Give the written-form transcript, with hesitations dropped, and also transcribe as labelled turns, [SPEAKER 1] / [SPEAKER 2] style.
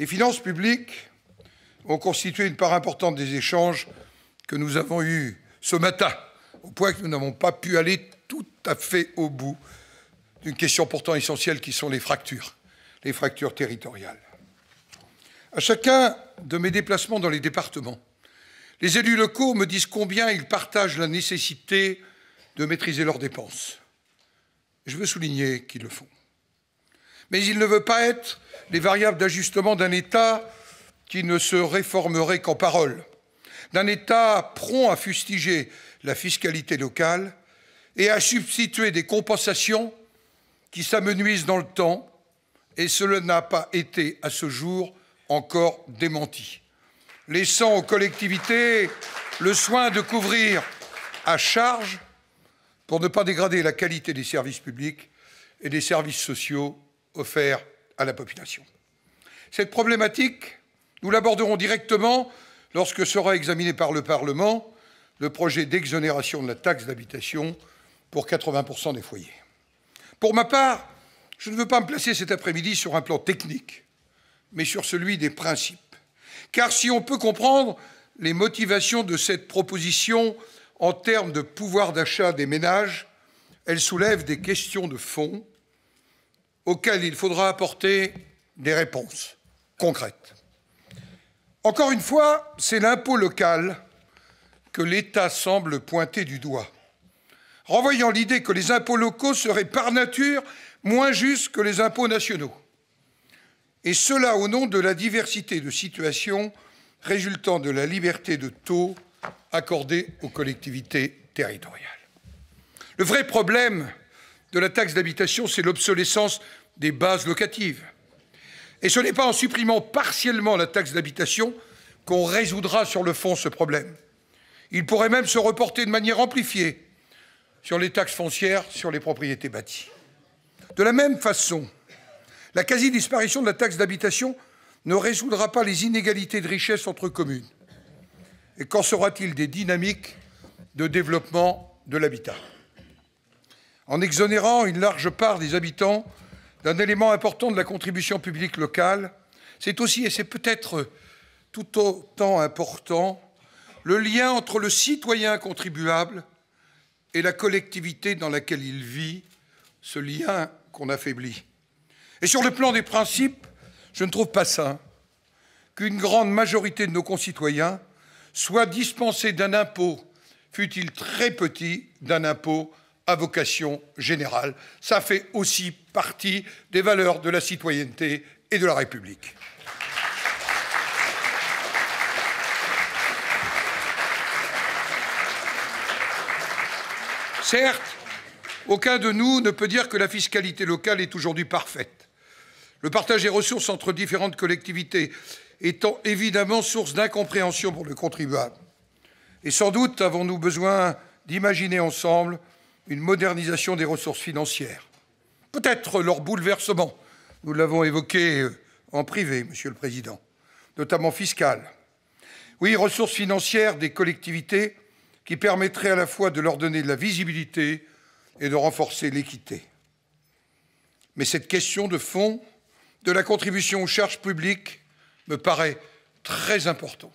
[SPEAKER 1] Les finances publiques ont constitué une part importante des échanges que nous avons eus ce matin, au point que nous n'avons pas pu aller tout à fait au bout d'une question pourtant essentielle qui sont les fractures territoriales. À chacun de mes déplacements dans les départements, les élus locaux me disent combien ils partagent la nécessité de maîtriser leurs dépenses. Je veux souligner qu'ils le font. Mais ils ne veulent pas être les variables d'ajustement d'un État qui ne se réformerait qu'en parole, d'un État prompt à fustiger la fiscalité locale et à substituer des compensations qui s'amenuisent dans le temps, et cela n'a pas été, à ce jour, encore démenti, laissant aux collectivités le soin de couvrir à charge pour ne pas dégrader la qualité des services publics et des services sociaux offerts à la population. Cette problématique, nous l'aborderons directement lorsque sera examiné par le Parlement le projet d'exonération de la taxe d'habitation pour 80% des foyers. Pour ma part, je ne veux pas me placer cet après-midi sur un plan technique, mais sur celui des principes. Car si on peut comprendre les motivations de cette proposition en termes de pouvoir d'achat des ménages, elle soulève des questions de fond auxquelles il faudra apporter des réponses concrètes. Encore une fois, c'est l'impôt local que l'État semble pointer du doigt, renvoyant l'idée que les impôts locaux seraient par nature moins justes que les impôts nationaux, et cela au nom de la diversité de situations résultant de la liberté de taux accordée aux collectivités territoriales. Le vrai problème de la taxe d'habitation, c'est l'obsolescence des bases locatives. Et ce n'est pas en supprimant partiellement la taxe d'habitation qu'on résoudra sur le fond ce problème. Il pourrait même se reporter de manière amplifiée sur les taxes foncières sur les propriétés bâties. De la même façon, la quasi-disparition de la taxe d'habitation ne résoudra pas les inégalités de richesse entre communes. Et qu'en sera-t-il des dynamiques de développement de l'habitat? En exonérant une large part des habitants d'un élément important de la contribution publique locale, c'est aussi, et c'est peut-être tout autant important, le lien entre le citoyen contribuable et la collectivité dans laquelle il vit, ce lien qu'on affaiblit. Et sur le plan des principes, je ne trouve pas sain qu'une grande majorité de nos concitoyens soit dispensée d'un impôt, fût-il très petit, d'un impôt à vocation générale. Ça fait aussi partie des valeurs de la citoyenneté et de la République. Certes, aucun de nous ne peut dire que la fiscalité locale est aujourd'hui parfaite. Le partage des ressources entre différentes collectivités étant évidemment source d'incompréhension pour le contribuable. Et sans doute avons-nous besoin d'imaginer ensemble une modernisation des ressources financières. Peut-être leur bouleversement, nous l'avons évoqué en privé, Monsieur le Président, notamment fiscales. Oui, ressources financières des collectivités qui permettraient à la fois de leur donner de la visibilité et de renforcer l'équité. Mais cette question de fond de la contribution aux charges publiques me paraît très importante.